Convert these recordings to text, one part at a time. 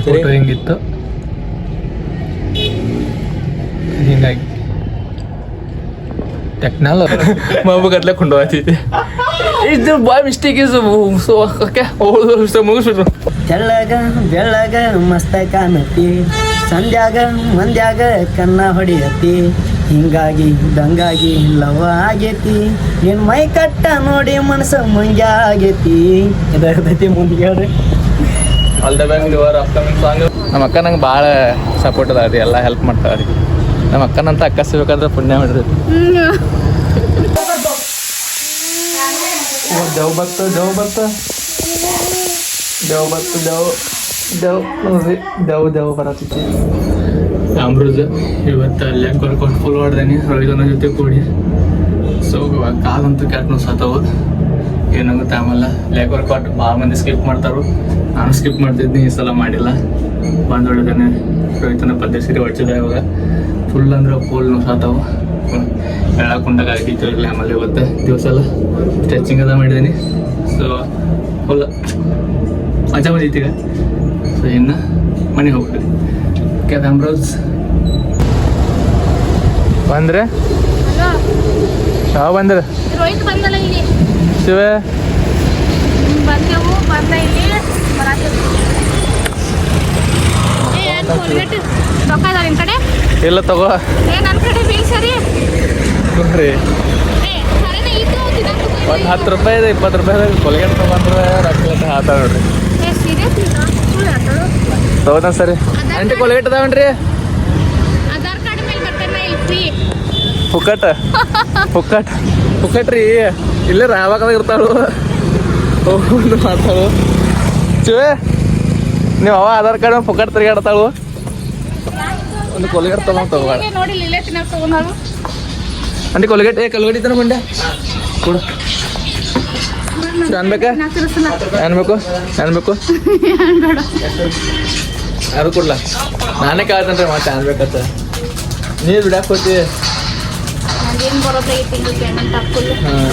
Photo ಹಿಂಗಿತ್ತು. ಹಿಂಗಾಗಿ technology ಮಬ್ಬು ಗಟ್ಲೆ ಕೊಂಡೋಗ್ತೈತಿ. ಇದು ಬಾಯ್ ಮಿಸ್ಟೇಕ್ ಇಸ್ ಸೊ ಓಕೆ ಮುಗಿಸ್ಬಿಟ್ರು. ತೆಳ್ಳಗ ಬೆಳ್ಳಗ ಮಸ್ತ ಕಾಣತಿ, ಸಂಧ್ಯಾಗ ಮಂದ್ಯಾಗ ಕನ್ನ ಹೊಡಿಯತಿ, ಹಿಂಗಾಗಿ ದಂಗಾಗಿ ಲವ ಆಗೇತಿ, ನಿನ್ ಮೈ ಕಟ್ಟ ನೋಡಿ ಮನಸ್ಸ ಮಂಗ್ಯ ಆಗೇತಿ. ಇದೈತಿ ಮುಂದೆ ಹೇಳ್ರಿ. All the best your upcoming song. ನಮ್ಮ ಅಕ್ಕ ನಂಗೆ ಭಾಳ ಸಪೋರ್ಟ್ ಅದ ರೀ, ಎಲ್ಲ ಹೆಲ್ಪ್ ಮಾಡ್ತಾಳೆ ರೀ. ನಮ್ಮ ಅಕ್ಕನಂತ ಅಕ್ಕ ಸಿಗ್ಬೇಕಾದ್ರೆ ಪುಣ್ಯ ಮಾಡಿರಿ. ದೇವ್ ಬತ್ತು ದೇವ್ ಬತ್ತು ದೇವ್ ಬತ್ತು ದೇವ್ ದೇವ್ ನೋಡ್ರಿ ದೇವ್ ದೇವ್ ಬರತೈತಿ. ಅಮ್ರೂಜ್ ಇವತ್ತು ಅಲ್ಲೇ ಕೊರ್ಕೊಂಡು ಫುಲ್ ಹೊಡ್ದೇನಿ ರವಿದನ ಜೊತೆ ಕೂಡಿ. ಸೊ ಕಾಲಂತೂ ಕೆಟ್ಟ ಸಾತವ. ಏನಾಗುತ್ತೆ ಆಮೇಲೆ ಲೆಗ್ ವರ್ಕೌಟ್ ಭಾಳ ಮಂದಿ ಸ್ಕಿಪ್ ಮಾಡ್ತಾರೋ, ನಾನು ಸ್ಕಿಪ್ ಮಾಡ್ತಿದ್ನಿ, ಈ ಸಲ ಮಾಡಿಲ್ಲ. ಬಂದು ಹೊಡಿದಾನೆ ರೋಹಿತನ ಪದ್ಯ ಸೀರೆ ಹೊಡ್ಸಿದೆ. ಇವಾಗ ಫುಲ್ ಅಂದ್ರೆ ಫುಲ್ ಸಾತಾವು. ಹೇಳಕ್ಕೆ ಕುಂಡಾಗ ಆಗಿತ್ತು. ಆಮೇಲೆ ಇವತ್ತು ದಿವಸ ಎಲ್ಲ ಸ್ಟ್ರೆಚಿಂಗ್ ಅದ ಮಾಡಿದ್ದೀನಿ. ಸೊ ಫುಲ್ ಮಜಾ ಬಂದಿತ್ತು ಈಗ. ಸೊ ಇನ್ನು ಮನೆಗೆ ಹೋಗ್ಬಿಡ್ತೀನಿ. ಓಕೆ ಅಮ್ರೋಜ್ ಬಂದ್ರೆ ಯಾವ ಬಂದ್ರೆ ರೋಹಿತ್ ಬಂದಲ್ಲ ಇಲ್ಲಿ. ಶಿವ ಬಂದೆವು ಬಂದ ಇಲ್ಲಿ ರೊಕ್ಕ ಇದಾವ ನಿನ್ ಕಡೆ? ಇಲ್ಲ ತಗೋ. ನನ್ನ ಕಡೆ ಬಿಲ್ ಸರಿ ನೋಡ್ರಿ ಒಂದು 10 ರೂಪಾಯಿ 20 ರೂಪಾಯಿ ಕೊಲ್ಗೇಟ್ ತೊಗೊಂಡ್ರೆ ರೊಕ್ಕ ಹಾತ ನೋಡ್ರಿ. ತಗೋದ ಸರಿ. Aunty Colgate ಅದಾವನ್ರಿ? ಆಧಾರ್ ಕಾರ್ಡ್ ಮೇಲೆ ಬರ್ತೇನೆ ಇಲ್ಲಿ ಫ್ರೀ. ಪುಕ್ಕಟ್ ಪುಕ್ಕಟ್ ಪುಕ್ಕಟ್ ರೀ. ಇಲ್ಲೇ ರಾವಾಗ ಇರ್ತಾಳು ಹೋಗ್ಕೊಂಡು ಮಾತಾಡು. ಶಿವೆ ನೀವು ಅವ ಆಧಾರ್ ಕಾರ್ಡ್ ಪುಕ್ಕಟ್ ತಿರುಗಾಡ್ತಾಳು. ಒಂದು ಕೊಲ್ಗೇಟ್ ತೊಗೊಂಡು ತಗೋಬೇಡ ನೋಡಿ. ಇಲ್ಲೇ ತಿನ್ನಕ್ಕೆ ತಗೊಂಡು ಆಂಟಿ ಕೊಲ್ಗೇಟ್ ಕಲ್ಗಡಿ ತನ ಬಂಡೆ ಕೊಡು. ಅನ್ಬೇಕಾ ಅನ್ಬೇಕು ಅನ್ಬೇಕು ಯಾರು ಕೊಡ್ಲ? ನಾನೇ ಕೇಳ್ತೇನೆ ರೀ ಮತ್ತೆ ಅನ್ಬೇಕಂತ. ನೀರು ಬಿಡಕ್ಕೆ ಹೋಗ್ತೀವಿ. ಏನು ಬರೋದೈತಿ ಪೇಮೆಂಟ್ ಫುಲ್. ಹಾಂ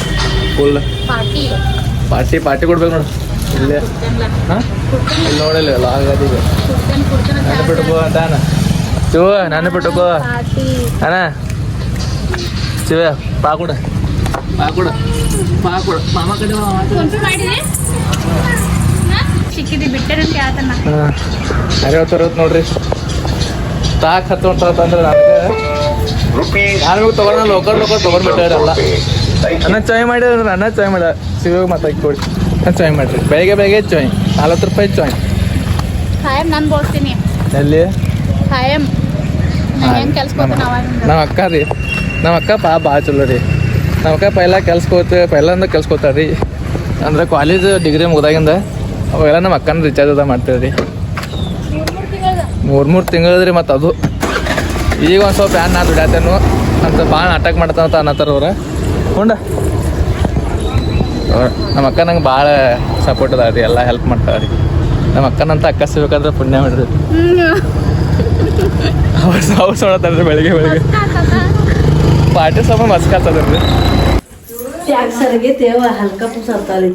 ಫುಲ್ ಪಾರ್ಟಿ ಪಾರ್ಟಿ ಪಾರ್ಟಿ ಕೊಡ್ಬೇಕು ನೋಡು. ಇಲ್ಲೇ ಹಾಂ ಇಲ್ಲಿ ನೋಡಿಲ್ಲ ಆಗದೀಗ. ನಾನು ಬಿಟ್ಕೋ ಅಂತ ಅಣ್ಣ ಶಿವ, ನಾನು ಬಿಟ್ಕೋ ಅಣ್ಣ. ಶಿವ ಪಾಕುಡ ಪಾಕುಡ ಪಾಕುಡ ಮಾಮ ಕಡೆ ಮಾಡಿದೆ ಸಿಕ್ಕಿದ್ದಿ ಬಿಟ್ಟರಂತೆ ಆತನ. ಹಾಂ ಅರವತ್ತು ನೋಡ್ರಿ. ತಾಕ್ ಹತ್ತಂತಂದ್ರೆ ನನಗೆ ನಾನು ತೊಗೊಂಡ ಲೋಕಲ್ ತೊಗೊಂಡ್ಬಿಟ್ಟಾರಲ್ಲ. ನನ್ನ ಚಾಯ್ ಮಾಡಿದ್ರೆ ನನ್ನ ಚಾಯ್ ಮಾಡ ಶಿವಾಗ ಮಾತಾಡಿ ಕೊಡಿ. ನಾನು ಚಾಯ್ ಮಾಡಿರಿ ಬೆಳಗ್ಗೆ ಚಾಯ್ 40 ರೂಪಾಯಿ ಚಾಯ್. ಖಾಯಂ ನಾನು ಬೋಳ್ತೀನಿ ಎಲ್ಲಿ ಖಾಯಂ. ಹೆಂಗೆ ಕೆಲ್ಸಕ್ಕೆ ನಮ್ಮ ಅಕ್ಕ ರೀ. ನಮ್ಮ ಅಕ್ಕ ಭಾಳ ಚಲೋ ರೀ. ನಮ್ಮ ಅಕ್ಕ ಪೈಲ ಪೈಲಂದ ಕೆಲ್ಸ್ಕೋತಾರೆ ರೀ. ಅಂದ್ರೆ ಕಾಲೇಜ್ ಡಿಗ್ರಿ ಮುಗ್ದಾಗಿಂದ ಅವೆಲ್ಲ ನಮ್ಮ ಅಕ್ಕನ ರಿಚಾರ್ಜ್ ಅದ ಮಾಡ್ತೀವಿ ರೀ. 3 ತಿಂಗಳದ್ರಿ. ಮತ್ತು ಅದು ಈಗ ಒಂದು ಸ್ವಲ್ಪ ನಾ ದುಡ್ಯಾತೇನು ಅಂತ ಭಾಳ ನಾಟಕ ಮಾಡ್ತಾನಂತ ಅನ್ನತ್ತಾರ ಅವ್ರು. ಹುಂಡ ನಮ್ಮ ಅಕ್ಕ ನಂಗೆ ಭಾಳ ಸಪೋರ್ಟ್ ಅದ ರೀ, ಎಲ್ಲ ಹೆಲ್ಪ್ ಮಾಡ್ತಾರೆ ರೀ. ನಮ್ಮ ಅಕ್ಕನಂತ ಅಕ್ಕ ಸಿಗ್ಬೇಕಾದ್ರೆ ಪುಣ್ಯ ಮಾಡಿರಿ. ಅವ್ರು ನೋಡತ್ತಾರ ರೀ ಬೆಳಿಗ್ಗೆ ಪಾರ್ಟಿ ಸ್ವಲ್ಪ ಮಸ್ಕಾತದ ರೀ.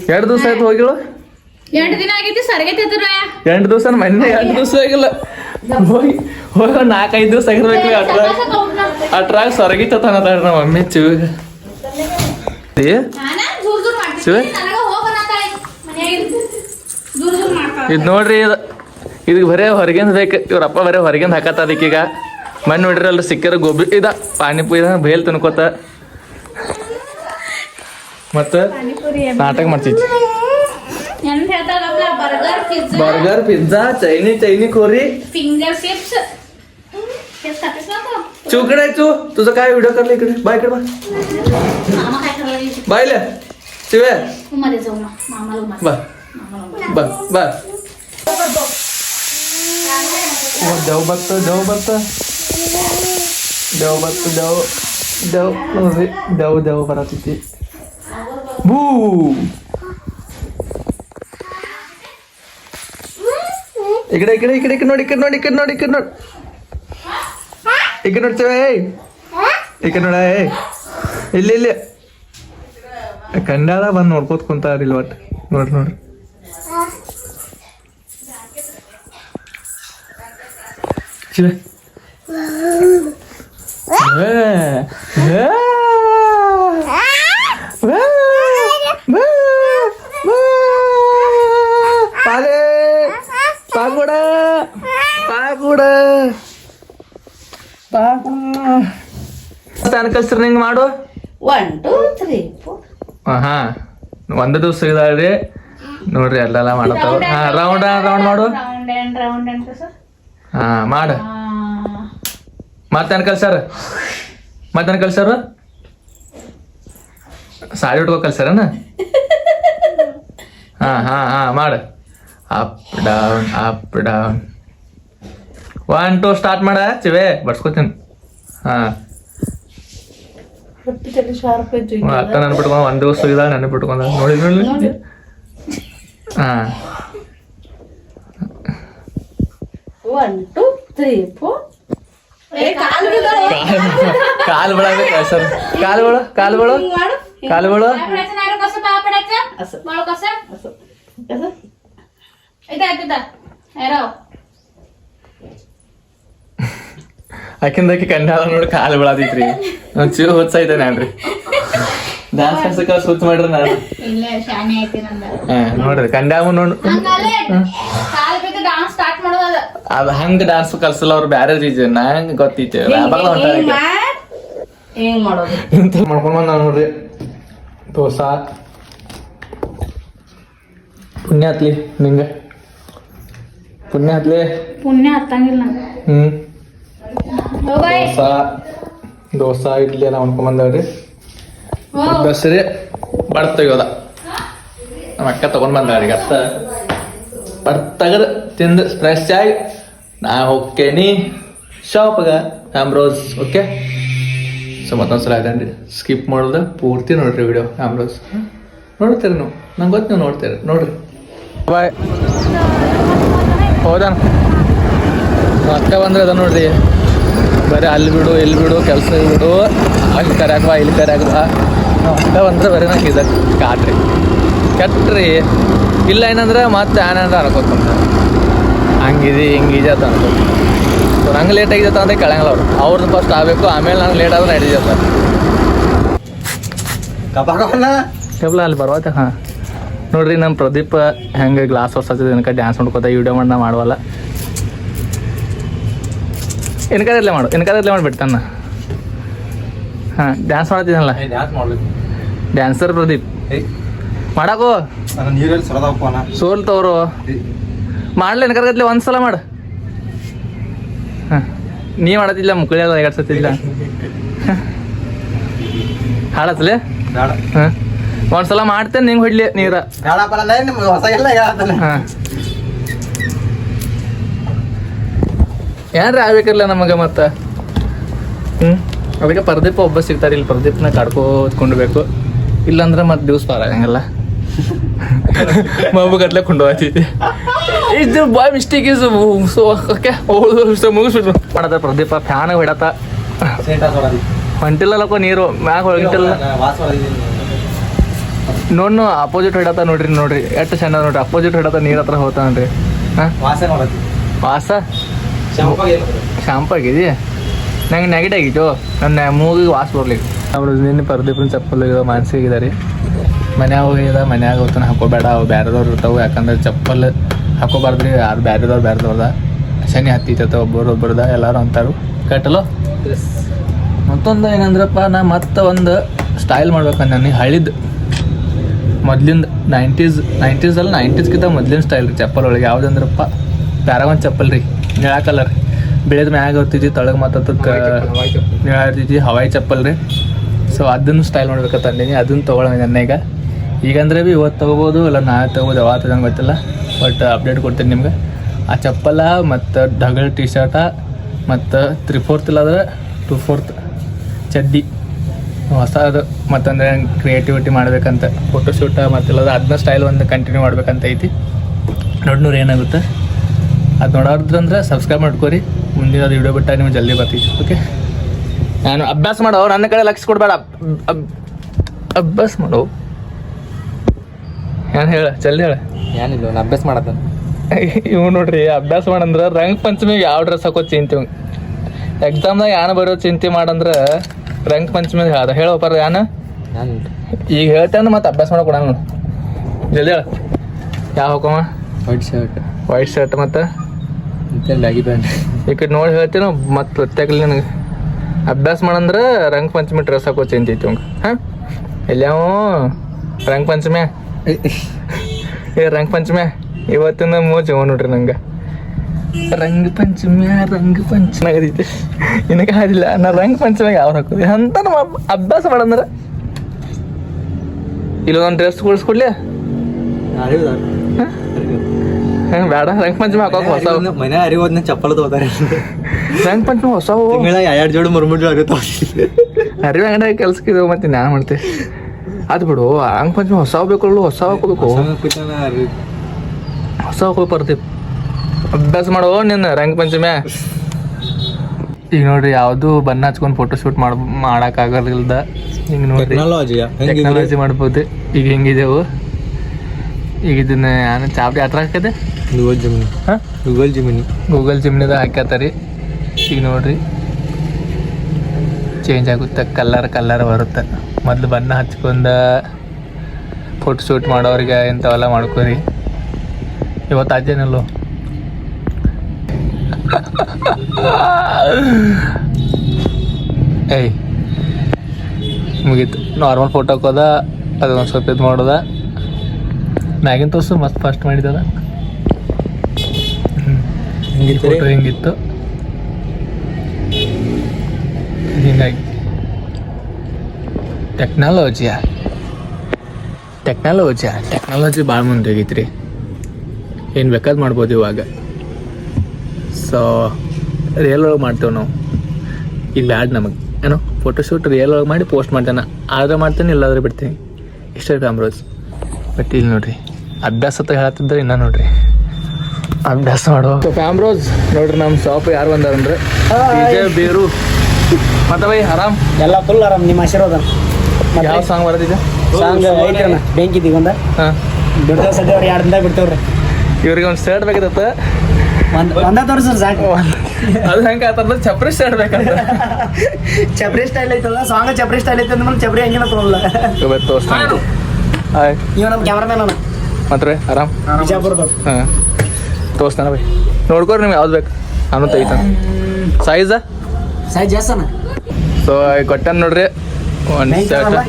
2 ದಿವಸ ಆಯ್ತು ಹೋಗಿಳು. 2 ದಿನ ಆಗೈತಿ ಸರ್ಗೈತಿ. 2 ದಿವಸ ಮೊನ್ನೆ 2 ದಿವಸ ಆಗಿಲ್ಲ. ಹೋಗಿ 4-5 ದಿವಸ ಆಗಿರ್ಬೇಕು. ಅಟ್ರಾಗ ಸೊರಗಿತ್ತನದ ನಮ್ಮ ಮಮ್ಮಿ ಚಿವಿಗೆ. ಶಿವ ಇದು ನೋಡ್ರಿ, ಇದಕ್ಕೆ ಬರೇ ಹೊರಗಿಂದ ಬೇಕು. ಇವ್ರಪ್ಪ ಬರೇ ಹೊರಗಿಂದ ಹಾಕತ್ತ. ಅದಕ್ಕೀಗ ಮಣ್ಣು ನೋಡಿರಲ್ರಿ ಸಿಕ್ಕಿರ ಗೋಬಿ ಪಾನಿಪುರಿ ಬೇಲ್ ತಿನ್ಕೋತ ಮತ್ತೆ ನಾಟಕ ಮಾಡ್ತಿದ್ವಿ. ಬರ್ಗರ್ ಪಿಜ್ಜಾ ಚೈನಿ ಕೋರಿ फिंगर चिप्स चू इकडे चू तुझं काय व्हिडिओ करला इकडे बाय इकडे बाय ले शिवे मध्ये जाऊ ना मामाला बा बा बा देव बघतो देव बरा तिथे बू इकडे ನೋಡಿ ಇಲ್ಲಿ ಕಂಡಾದ ಬಂದು ನೋಡ್ಕೋತ ಕುಂತಾರ ಇಲ್ಲಿ ಒಟ್ಟು ನೋಡ್ರಿ ಶಿವೆ ಪಾಕುಡ ಪಾಕುಡ ಕಲ್ಸ್ರಿ ನಿಂಗೆ ಮಾಡು 1 2 3 4 ಹಾ ಒಂದು ದಿವಸ ಇದಾಳ್ರಿ ನೋಡ್ರಿ ಅಲ್ಲೆಲ್ಲ ಮಾಡತ್ತಾವ ಹಾ ರೌಂಡ್ ರೌಂಡ್ ಮಾಡು ರೌಂಡ್ ಸರ್ ಹಾ ಮಾಡು ಮತ್ತೇನು ಕಲ್ಸ್ಯಾರ ಮತ್ತೇನು ಕಲ್ಸ್ಯಾರ ಸಾಡಿ ಉಟ್ಕೋ ಕಲ್ಸ್ಯಾರನ ಹಾ ಹಾ ಹಾ ಮಾಡು ಅಪ್ ಡೌನ್ 1 2 ಸ್ಟಾರ್ಟ್ ಮಾಡ ಚಿವೆ ಬಡ್ಸ್ಕೊತೀನಿ ಹಾ ಹೊಟ್ಟೆ ತಲೆ ಶಾರ್ಪ್ ಐತಿ ಅಕ್ಕ ನನ್ ಬಿಟ್ಕೊಂಡ ಒಂದ್ ದಿವಸ ಇದ ನನಗೆ ಬಿಟ್ಕೊಂಡ ನೋಡಿ ನೋಡಿ ಹಾ 1 2 3 4 ಕಾಲು ಬಿಡಬೇಕು ಸರ್ ಕಾಲುಗಳು ಕಾಲುಗಳು ಕಾಲುಗಳು ಆಕಿಂದಕಿ ಕಣ್ಣಾಳ ನೋಡಿ ಕಾಲು ಬಿಡಾದೈತ್ರಿ ಒಂದ್ ಚೀವ ಹುಚ್ಚೈತೆ ನಾನ್ರಿ ಡ್ಯಾನ್ಸ್ ಕಲ್ಸಕ ಹುಚ್ಚ ಮಾಡ್ರಿ ನಾನು ಇಲ್ಲ ಶಾನೆ ಐತಿ ನಂದ ನೋಡ್ರಿ ಕಂಡ್ಯಾವ ನೋಡ್ ಕಾಲ್ ಬಿದ್ದು ಡಾನ್ಸ್ ಸ್ಟಾರ್ಟ್ ಮಾಡೋದ ಅದ್ ಹಂಗ ಡಾನ್ಸ್ ಕಲ್ಸಲ್ಲ ಅವ್ರು ಬ್ಯಾರೆ ರೀಸನ್ ನಂಗೆ ಗೊತ್ತೈತೆ ರಾಬಾಗ ಹೊಂಟಾರ ಹೆಂಗ್ ಮಾಡೋದು ಇಂತ ಮಾಡ್ಕೊಂಡ್ ಬಂದ ನೋಡ್ರಿ ದೋಸಾ ಪುಣ್ಯ ಹತ್ಲಿ ನಿಂಗ ಪುಣ್ಯ ಹತ್ಲಿ ಪುಣ್ಯ ಹತ್ತಂಗಿಲ್ಲ ನಂಗೆ ಹೋಗಾಯ್ ದೋಸಾ ಇಡ್ಲಿ ಎಲ್ಲ ಮಾಡ್ಕೊಂಡ್ ಬಂದವ್ರಿ ಬಸ್ರಿ ಬಡ್ ತೆಗೋದ ನಮ್ಮ ಅಕ್ಕ ತಗೊಂಡ್ ಬಂದಾಳಿಗೆ ಅತ್ತ ಬಡ್ ತಗದ್ ತಿಂದು ಫ್ರೆಶ್ ಆಗಿ ನಾ ಹೋಗ್ತೇನಿ ಶಾಪ್ಗ ಆಮ್ರೋಸ್ ಓಕೆ ಸೊ ಮತ್ತೊಂದ್ಸಲ ಆಯ್ತೇನ್ರಿ ಸ್ಕಿಪ್ ಮಾಡೋದು ಪೂರ್ತಿ ನೋಡ್ರಿ ವಿಡಿಯೋ ಆಮ್ರೋಸ್ ನೋಡ್ತೀರಿ ನೀವು ನಂಗೆ ಗೊತ್ತು ನೀವು ನೋಡ್ತೀರಿ ನೋಡ್ರಿ ಬಾಯ್ ಹೌದಾ ಅಕ್ಕ ಬಂದ್ರೆ ಅದ ನೋಡ್ರಿ ಬರೀ ಅಲ್ಲಿ ಬಿಡು ಇಲ್ಲಿ ಬಿಡು ಕೆಲಸ ಬಿಡು ಅಲ್ಲಿ ಕರ್ಯಾಕ ಬಾ ಇಲ್ಲಿ ಕರ್ಯಾಕ ಬಾ ನಾವು ಅಕ್ಕ ಬಂದ್ರೆ ಬರೀ ನಂಗೆ ಇದು ಕಾಟ್ರಿ ಕೆಟ್ರಿ ಇಲ್ಲ ಏನಂದ್ರೆ ಮತ್ತೆ ಏನಾರ ಅನ್ಕೋತಂತ ಹಂಗಿದಿ ಹಿಂಗಿದೆ ಅಂತ ಅನ್ಕೋತ ಸೊ ನಂಗೆ ಲೇಟ್ ಆಗಿದತ್ತ ಅಂದ್ರೆ ಕೆಳಂಗಿಲ್ಲ ಅವ್ರದ್ದು ಫಸ್ಟ್ ಆಗಬೇಕು ಆಮೇಲೆ ನಂಗೆ ಲೇಟ್ ಆದ್ರೆ ನಡೀಜತ್ತ ಕಬ್ಲ ಅಲ್ಲಿ ಬರ್ವಾತ ಹಾಂ ನೋಡ್ರಿ ನಮ್ಮ ಪ್ರದೀಪ್ ಹೆಂಗೆ ಗ್ಲಾಸ್ ಹೊರ್ಸತ್ತಿದೆ ಏನಕ್ಕೆ ಡ್ಯಾನ್ಸ್ ಮಾಡ್ಕೋತ ವಿಡಿಯೋ ಮಾಡಿ ನಾ ಮಾಡುವಲ್ಲ ಎನ್ಕಾರಲ್ಲೇ ಮಾಡು ಎನ್ಕಾರಲ್ಲೇ ಮಾಡಿಬಿಡ್ತಾನ ಹಾಂ ಡ್ಯಾನ್ಸ್ ಮಾಡ್ತಿದ್ದಾನಲ್ಲ ಡ್ಯಾನ್ಸರ್ ಪ್ರದೀಪ್ ಮಾಡಾಕೋ ಸೋಲ್ತವ್ರು ಮಾಡ್ಲಿ ಎನ್ಕಾರಗತ್ಲೆ ಒಂದ್ಸಲ ಮಾಡು ಹಾಂ ನೀ ಮಾಡತ್ತಿಲ್ಲ ಮುಕ್ಕಳಿಯಲ್ಲ ಎಗಡ್ಸತ್ತಿಲ್ಲ ಹಾಡತ್ಲೆ ಹಾಂ ಒಂದ್ಸಲ ಮಾಡ್ತೇನೆ ನಿಂಗೆ ಹೊಡ್ಲಿ ನೀರ ಹಾಂ ಏನ್ರಿ ಆಗ್ಬೇಕಿರ್ಲ ನಮಗೆ ಮತ್ತೆ ಅದಕ್ಕೆ ಪ್ರದೀಪ ಒಬ್ಬ ಸಿಗ್ತಾರೆ ಇಲ್ಲಿ ಪ್ರದೀಪ್ನ ಕಡ್ಕೋತ್ಕೊಂಡ್ಬೇಕು ಇಲ್ಲಾಂದ್ರೆ ಮತ್ತೆ ದಿವ್ಸ ಪಾರಾಗಂಗಲ್ಲ ಮಬ್ಬು ಗಟ್ಲೆ ಕೊಂಡು ಹೋಗ್ತೈತಿ ಇದು ಬಾಯ್ ಮಿಸ್ಟೇಕ್ ಇಸ್ ಸೊ ಓಕೆ ಮುಗಿಸ್ಬಿಟ್ರು ಮಾಡತ್ತ ಪ್ರದೀಪ ಫ್ಯಾನ್ ಹೊಡತ್ತ ಹೊಂಟಿಲ್ಲಲ್ಲಕ್ಕೋ ನೀರು ಮ್ಯಾಗ ಹೊಂಟಿಲ್ಲ ನೋಡ್ನು ಅಪೋಸಿಟ್ ಹೊಡತ್ತ ನೋಡ್ರಿ ಎಷ್ಟು ಚೆಂದ ನೋಡ್ರಿ ಅಪೋಸಿಟ್ ಹೊಡತ್ತ ನೀರ್ ಹತ್ರ ಹೋಗ್ತಾ ನೋಡ್ರಿ ಹಾಂ ವಾಸ ಶಾಂಪಾಗಿದಿ ನಂಗೆ ನೆಗಡಿ ಆಗಿತ್ತು ನನ್ನ ಮೂಗಿಗೆ ವಾಸ ಬರ್ಲಿಕ್ಕೆ ಅವ್ರು ನಿನ್ನೆ ಪ್ರದೀಪನ ಚಪ್ಪಲ್ ಇರೋ ಮಾನಸಿಗಿದ್ದಾರೆ ಮನ್ಯಾಗ ಹೋಗಿದ ಮನ್ಯಾಗ ಹೋಗ್ತಾನೆ ಹಾಕೋಬೇಡ ಅವು ಬ್ಯಾರೆದವ್ರು ಇರ್ತಾವೆ ಯಾಕಂದ್ರೆ ಚಪ್ಪಲ್ ಹಾಕೋಬಾರ್ದ್ರಿ ಯಾರು ಬ್ಯಾರೆದವ್ರದ ಶನಿ ಹತ್ತಿತ್ತ ಒಬ್ಬರೊಬ್ಬರದ ಎಲ್ಲರೂ ಅಂತಾರು ಕಟ್ಟಲು ಮತ್ತೊಂದು ಏನಂದ್ರಪ್ಪ ನಾ ಮತ್ತೆ ಒಂದು ಸ್ಟೈಲ್ ಮಾಡ್ಬೇಕಂತ ನನಗೆ ಹಳಿದ್ ಮೊದ್ಲಿಂದ 90s ಅಲ್ಲ 90ಸ್ಗಿಂತ ಮೊದ್ಲಿನ ಸ್ಟೈಲ್ ರೀ ಚಪ್ಪಲ್ ಒಳಗೆ ಯಾವುದಂದ್ರಪ್ಪ ಪ್ಯಾರಾಗೋನ್ ಚಪ್ಪಲ್ ರೀ ನೀಳ ಕಲರ್ ಬೆಳೆದ ಮ್ಯಾಗ ಹೋಗ್ತಿದ್ವಿ ತಳಗ ಮಾತಾಡ್ತಕ್ಕೆ ನೀಳ ಇರ್ತೈತಿ ಹವಾಯಿ ಚಪ್ಪಲ್ ರೀ ಸೊ ಅದನ್ನು ಸ್ಟೈಲ್ ಮಾಡ್ಬೇಕಂತ ಅಂದೀನಿ ಅದನ್ನು ತೊಗೊಳ್ಳೋಣ ನನ್ನ ಈಗಂದ್ರೆ ಭೀ ಇವತ್ತು ತೊಗೋಬೋದು ಇಲ್ಲ ನಾಳೆ ತೊಗೋಬೋದು ಯಾವತ್ತು ನಂಗೆ ಗೊತ್ತಿಲ್ಲ ಬಟ್ ಅಪ್ಡೇಟ್ ಕೊಡ್ತೀನಿ ನಿಮ್ಗೆ ಆ ಚಪ್ಪಲ ಮತ್ತು ಡಗಲ್ ಟಿ ಶರ್ಟ ಮತ್ತು 3/4 ಇಲ್ಲಾದ್ರೆ 2/4 ಚಡ್ಡಿ ಹೊಸದು ಮತ್ತಂದ್ರೆ ಕ್ರಿಯೇಟಿವಿಟಿ ಮಾಡ್ಬೇಕಂತ ಫೋಟೋಶೂಟ ಮತ್ತಿಲ್ಲದ ಅದನ್ನ ಸ್ಟೈಲ್ ಒಂದು ಕಂಟಿನ್ಯೂ ಮಾಡ್ಬೇಕಂತ ಐತಿ ನೋಡ್ನೂರು ಏನಾಗುತ್ತೆ ಅದು ನೋಡೋದ್ರಂದ್ರೆ ಸಬ್ಸ್ಕ್ರೈಬ್ ಮಾಡ್ಕೋರಿ ಮುಂದಿನ ವಿಡಿಯೋ ಬಿಟ್ಟಾಗ ನಿಮ್ಗೆ ಜಲ್ದಿ ಬರ್ತೀವಿ ಓಕೆ ನಾನು ಅಭ್ಯಾಸ ಮಾಡೋ ನನ್ನ ಕಡೆ ಲಕ್ಷ ಕೊಡಬೇಡ ಅಭ್ಯಾಸ ಮಾಡೋ ಏನು ಹೇಳ ಜಲ್ದಿ ಹೇಳ ಏನಿಲ್ಲ ನಾನು ಅಭ್ಯಾಸ ಮಾಡತ್ತ ಇವ್ ನೋಡ್ರಿ ಅಭ್ಯಾಸ ಮಾಡಂದ್ರ ರಂಗ ಪಂಚಮಿಗೆ ಯಾವ ಡ್ರೆಸ್ ಹಾಕೋ ಚಿಂತೆ ಎಕ್ಸಾಮ್ದಾಗ ಯಾನ ಬರೋ ಚಿಂತೆ ಮಾಡಂದ್ರ ರಂಗ ಪಂಚಮಿಗೆ ಅದ ಹೇಳೋಪಾರ ಯಾನ ಈಗ ಹೇಳ್ತೇನೆ ಮತ್ತೆ ಅಭ್ಯಾಸ ಮಾಡಕ್ ಕೊಡಂಗ ಜಲ್ದಿ ಹೇಳ ಯಾವ ಹಾಕೋವ ವೈಟ್ ಶರ್ಟ್ ಮತ್ತೆ ಬ್ಯಾಗಿ ಪ್ಯಾಂಟ್ ಈ ಕಡೆ ನೋಡಿ ಹೇಳ್ತೀನ ಮತ್ತೆ ಗೊತ್ತಾಗಲಿ ನನಗೆ ಅಭ್ಯಾಸ ಮಾಡಂದ್ರ ರಂಗ ಪಂಚಮಿ ಡ್ರೆಸ್ ಹಾಕೋ ಚಿಂತೆ ಐತಿ ಅವಂಗ ಹಾಂ ಎಲ್ಲಾವ ರಂಗ ಪಂಚಮಿ ರಂಗ ಪಂಚಮಿ ಇವತ್ತಿನ ಮೋಜ್ ನೋಡ್ರಿ ನಂಗೆ ರಂಗ ಪಂಚಮಿ ಆಗದೈತಿ ನಿನಗೆ ಆದಿಲ್ಲ ನಾ ರಂಗ ಪಂಚಮಿಗೆ ಯಾವ ಹಾಕೋದು ಅಂತ ಅಭ್ಯಾಸ ಮಾಡಂದ್ರ ಇಲ್ಲೊಂದು ಡ್ರೆಸ್ ಕೊಡ್ಸ್ಕೊಡ್ಲಿ ಬೇಡ ರಂಗ ಪಂಚಮಿ ಹಾಕೋಕ್ ಹೊಸ ಮನೆ ಅರಿವದ್ನ ಚಪ್ಪಲ್ ತಗೋತಾರೆ ರಂಗ ಪಂಚಮಿ ಹೊಸವು ಎರಡು ಜೋಡಿ ಮೂರು ಜೋಡಿ ಅರಿವು ಅಂಗಡಿ ಕೆಲ್ಸಕ್ಕೆ ಇದಾವ ಮತ್ತೆ ನಾನು ಮಾಡ್ತೇವೆ ಅದು ಬಿಡು ರಂಗ ಪಂಚಮಿ ಹೊಸ ಬೇಕು ಹೊಸ ಹಾಕೋಬೇಕು ಹೊಸ ಹಾಕೋಬೇಕು ಬರ್ತೀವಿ ಅಭ್ಯಾಸ ಮಾಡೋ ನಿನ್ನ ರಂಗ ಪಂಚಮಿ ಈಗ ನೋಡ್ರಿ ಯಾವುದು ಬಣ್ಣ ಹಚ್ಕೊಂಡು ಫೋಟೋ ಶೂಟ್ ಮಾಡಕ್ಕಾಗಲ್ದ ಹಿಂಗೆ ನೋಡ್ರಿ ಟೆಕ್ನಾಲಜಿ ಮಾಡ್ಬೋದು ಈಗ ಹೆಂಗಿದೆವು ಈಗ ಇದನ್ನ ನಾನು ಚಾಪ್ಡಿ ಹತ್ರ ಹಾಕದೆ ಗೂಗಲ್ ಜಿಮ್ನಿದ ಹಾಕ್ಯತಾರಿ ಈಗ ನೋಡ್ರಿ ಚೇಂಜ್ ಆಗುತ್ತೆ ಕಲ್ಲರ್ ಬರುತ್ತೆ ಮೊದಲು ಬಣ್ಣ ಹಚ್ಕೊಂಡ ಫೋಟೋ ಶೂಟ್ ಮಾಡೋರಿಗೆ ಇಂಥವೆಲ್ಲ ಮಾಡ್ಕೋರಿ ಇವತ್ತು ಅಜ್ಜೇನಲ್ಲೋ ಏಯ್ ಮುಗೀತು ನಾರ್ಮಲ್ ಫೋಟೋ ಹಾಕೋದ ಅದೊಂದು ಸ್ವಲ್ಪ ಇದು ಮಾಡೋದ ಮ್ಯಾಗಿನ ತೋರ್ಸು ಮಸ್ತ್ ಫಸ್ಟ್ ಮಾಡಿದ್ದದ ಫೋಟೋ ಹೆಂಗಿತ್ತು ಹಿಂಗಾಗಿ ಟೆಕ್ನಾಲಜಿ ಭಾಳ ಮುಂದೆ ಹೋಗೈತ್ರಿ ಏನು ಬೇಕಾದ್ ಮಾಡ್ಬೋದು ಇವಾಗ ಸೊ ರಿಯಲ್ ಒಳಗೆ ಮಾಡ್ತೇವೆ ನಾವು ಈಗ ಬ್ಯಾಡ್ ನಮಗೆ ಏನೋ ಫೋಟೋಶೂಟ್ ರಿಯಲ್ ಒಳಗೆ ಮಾಡಿ ಪೋಸ್ಟ್ ಮಾಡ್ತೇನೆ ಆದ್ರೆ ಮಾಡ್ತೇನೆ ಇಲ್ಲಾದ್ರೆ ಬಿಡ್ತೀನಿ ಇಷ್ಟೇ ಫ್ಯಾಮ್ರೋಸ್ ಬಟ್ ಇಲ್ಲಿ ನೋಡ್ರಿ ಅಭ್ಯಾಸ ಅಂತ ಹೇಳ್ತಿದ್ರೆ ಇನ್ನ ನೋಡ್ರಿ ಅಭ್ಯಾಸ ಮಾಡುವ ಫ್ಯಾಮ್ರೋಸ್ ನೋಡ್ರಿ ನಮ್ಮ ಶಾಪ್ ಯಾರು ಬಂದಾರಂದ್ರೆ ಬೇರು ಮತ್ತೆ ಬೈ ಆರಾಮ್ ಎಲ್ಲ ಫುಲ್ ಆರಾಮ್ ನಿಮ್ಮ ಆಶೀರ್ವಾದ ಯಾವ ಸಾಂಗ್ ಬರೋದಿದೆ ಸಾಂಗ್ ಐತ್ರಣ್ಣ ಬೆಂಕಿ ದಿಗೊಂದ ಬಿಡ್ತೇವೆ ಸದ್ಯ ಅವ್ರು 2 ದಿನ ಬಿಡ್ತೇವ್ರಿ ಇವ್ರಿಗೆ ಒಂದು ಶರ್ಟ್ ಬೇಕಿತ್ತ ಒಂದ ತೋರಿಸ್ರಿ ಸಾಕು ಅದು ಹೆಂಗೆ ಆತಂದ್ರೆ ಚಪ್ರಿ ಶರ್ಟ್ ಬೇಕಂತ ಚಪ್ರಿ ಸ್ಟೈಲ್ ಐತಲ್ಲ ಸಾಂಗ್ ಚಪ್ರಿ ಸ್ಟೈಲ್ ಐತೆ ಅಂದ್ರೆ ಚಪ್ರಿ ಹಂಗಿನ ತಗೊಳ್ಳಲ್ಲ ತೋರಿಸ್ತಾನೆ ಹಾಯ್ ನೀವು ನಮ್ಮ ಕ್ಯಾಮ್ರಾಮ್ಯಾನ್ ಅಣ್ಣ ಮತ್ತೆ ಆರಾಮ್ ಬಿಜಾಪುರದವ್ರು ಹಾಂ ತೋರಿಸ್ತಾನೆ ಬೈ ನೋಡ್ಕೊರಿ ನಿಮ್ಗೆ ಯಾವ್ದು ಬೇಕು ನಾನು ತೆಗಿತಾನೆ ಸೈಜ ಜಾಸ್ತಿ ಅಣ್ಣ ಸೊ ಕೊಟ್ಟನ್ ನೋಡ್ರಿ ಒಂದು ಶರ್ಟ್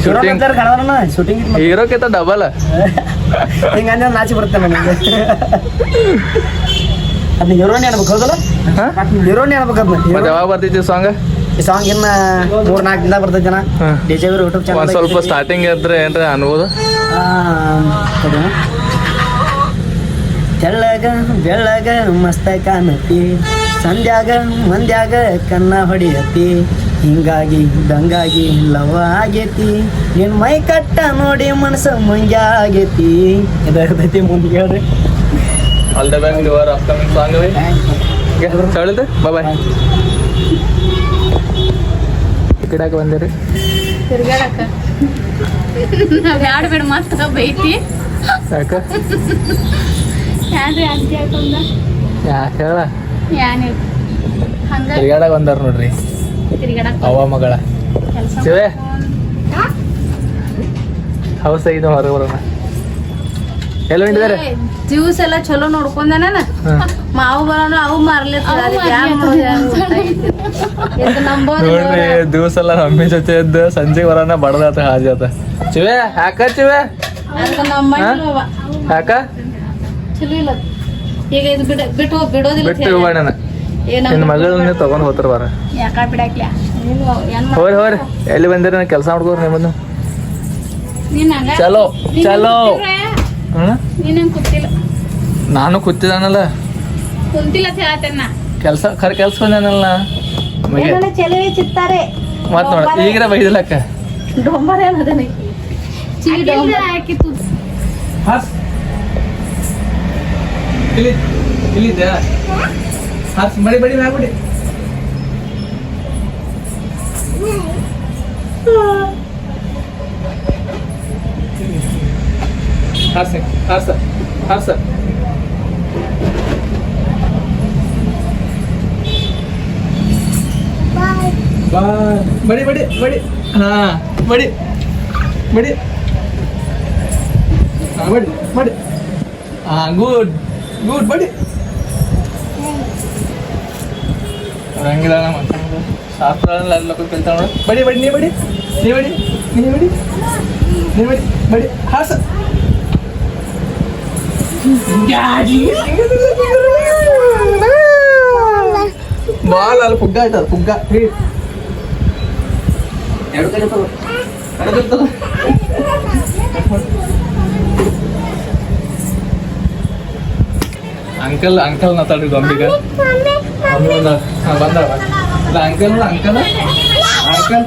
ಶೂಟಿಂಗ್ ಶೂಟಿಂಗ್ ಹೀರೋಕ್ಕಿಂತ ಡಬಲ್ ಹಿಂಗಂದ್ರೆ ನಾಚಿ ಬರುತ್ತೆ ನನಗೆ ಅದನ್ನ ಹೀರೋನೇ ಅನ್ಬೇಕು ಹೌದಲ್ಲ ಹೀರೋನೇ ಅನ್ಬೇಕು ಅದನ್ನ ಮತ್ತೆ ಯಾವಾಗ ಬರ್ತೈತಿ ಸಾಂಗ್ ಈ ಸಾಂಗ್ ಇನ್ನ 3-4 ದಿನ ಬರ್ತೈತಿ ಜನ ಡಿಜೆವಿರ್ ಯೂಟ್ಯೂಬ್ ಚಾನಲ್ ಒಂದು ಸ್ವಲ್ಪ ಸ್ಟಾರ್ಟಿಂಗ್ ಇದ್ರೆ ಏನ್ರ ಅನ್ಬೋದು ತೆಳ್ಳಗ ಬೆಳ್ಳಗ ಮಸ್ತ ಕಾಣತಿ ಸಂಧ್ಯಾಗ ಮಂದ್ಯಾಗ ಕನ್ನ ಹೊಡಿಯತಿ ಹಿಂಗಾಗಿ ದಂಗಾಗಿ ಲವ ಆಗೇತಿ ನಿನ್ ಮೈ ಕಟ್ಟ ನೋಡಿ ಮನಸ್ಸು ಮಂಗ್ಯ ಆಗೇತಿ ಇದೈತಿ ಮುಂದೆ ಹೇಳ್ರಿ all the best your upcoming song bye ಚಳಿದೆ ಬಾಯ್ ಗಿಡಕ್ಕೆ ಬಂದಿರಿ ತಿರ್ಗಾಡಕ್ಕ ನಾವ್ ಯಾರು ಬಿಡ ಮಸ್ತ್ ಬೈತಿ ಯಾಕ ಯಾನ್ರಿ ಅಂತಿ ಹಾಕೊಂಡ ಯಾಕೆ ಹೇಳ ಯಾನಿಲ್ಲ ಹಂಗ ತಿರ್ಗಾಡಕ್ ಬಂದಾರ ನೋಡ್ರಿ ತಿರ್ಗಾಡಕ್ ಅವ್ವ ಮಗಳ ಕೆಲಸ ಶಿವೆ ಹೌಸ ಇದು ಹೊರಗೆ ಬರೋಣ ಎಲ್ಲ ಹೊಂಟಿದ್ದಾರೆ ಜ್ಯೂಸ್ ಎಲ್ಲ ಚಲೋ ನೋಡ್ಕೊಂಡೆ ನಾನು ಮಾವು ಬರೋಣ ಅವು ನೋಡ್ರಿ ದಿವಸ ಎಲ್ಲ ಮಮ್ಮಿ ಜೊತೆ ಇದ್ದು ಸಂಜೆ ಬರೋಣ ಬಡದಾತ ಹಾಜಿ ಆತ ಚಿವೆ ಯಾಕ ಚಿವೆ ಯಾಕ ಚಲೋ ಇಲ್ಲ ಈಗ ಇದು ಬಿಟ್ಟು ಬಿಡೋದಿಲ್ಲ ಬಿಟ್ಟು ಹೋಗೋಣ ನಿನ್ನ ಮಗಳನ್ನ ತಗೊಂಡ್ ಹೋಗ್ತಾರ ಬಾರ ಯಾಕ ಬಿಡಾಕ್ಲ ಹೋರಿ ಹೋರಿ ಎಲ್ಲಿ ಬಂದಿರ ಕೆಲಸ ಮಾಡ್ಕೋರಿ ನಿಮ್ಮನ್ನು ನೀನ್ ಹಂಗ ಚಲೋ ಚಲೋ ನೀನ್ ಕೂತಿಲ್ಲ ನಾನು ಕೂತಿದ್ದಾನಲ್ಲ ಕುಂತಿಲ್ಲ ಅಂತ ಹೇಳ್ತೇನ ಕೆಲಸ ಖರೆ ಕೆಲಸ ಬಂದಾನಲ್ಲ ಮಗೆ ಚೆಲುವೆ ಚಿತ್ತಾರೆ ಮತ್ ನೋಡ ಈಗಿನ ಬೈದಿಲ್ಲಕ್ಕ ಡೊಂಬರೇ ಅನ್ನೋದನ್ನ ಹಾಕಿತ್ತು ಹಾಸ್ ಇಲ್ಲಿ ಇಲ್ಲಿದ್ದೆ ಹಾಸ್ ಬಡಿ ಬಡಿ ಮಾಡ್ಬಿಡಿ ಹಾಸ ಹಾಸ ಹಾಸ ಬಾ ಬಡಿ ಬಡಿ ಬಡಿ ಹಾ ಬಡಿ ಬಡಿ ಹಾ ಬಡಿ ಬಡಿ ಹಾ ಗುಡ್ ಗುಡ್ ಬಡಿ ಹಂಗಿಲ್ಲ ನಮ್ಮ ಶಾಸ್ತ್ರ ಎಲ್ಲ ಕಲ್ತಾವ ನೋಡು ಬಡಿ ಬಡಿ ನೀ ಬಡಿ ನೀ ಬಡಿ ನೀ ಬಡಿ ನೀ ಬಡಿ ಬಡಿ ಹಾಸ ಬಾಲ್ ಅಲ್ಲಿ ಪುಗ್ಗ ಆಯ್ತದ ಪುಗ್ಗ ಎರಡು ಕಡೆ ತಗೋ ಎರಡು ತಗೋ ಅಂಕಲ್ ಅಂಕಲ್ ಮಾತಾಡ್ರಿ ಗೊಂಬಿಗ ಬಂದ ಇಲ್ಲ ಅಂಕಲ್ ಅಂಕಲ್ ಅಂಕಲ್ ಅಂಕಲ್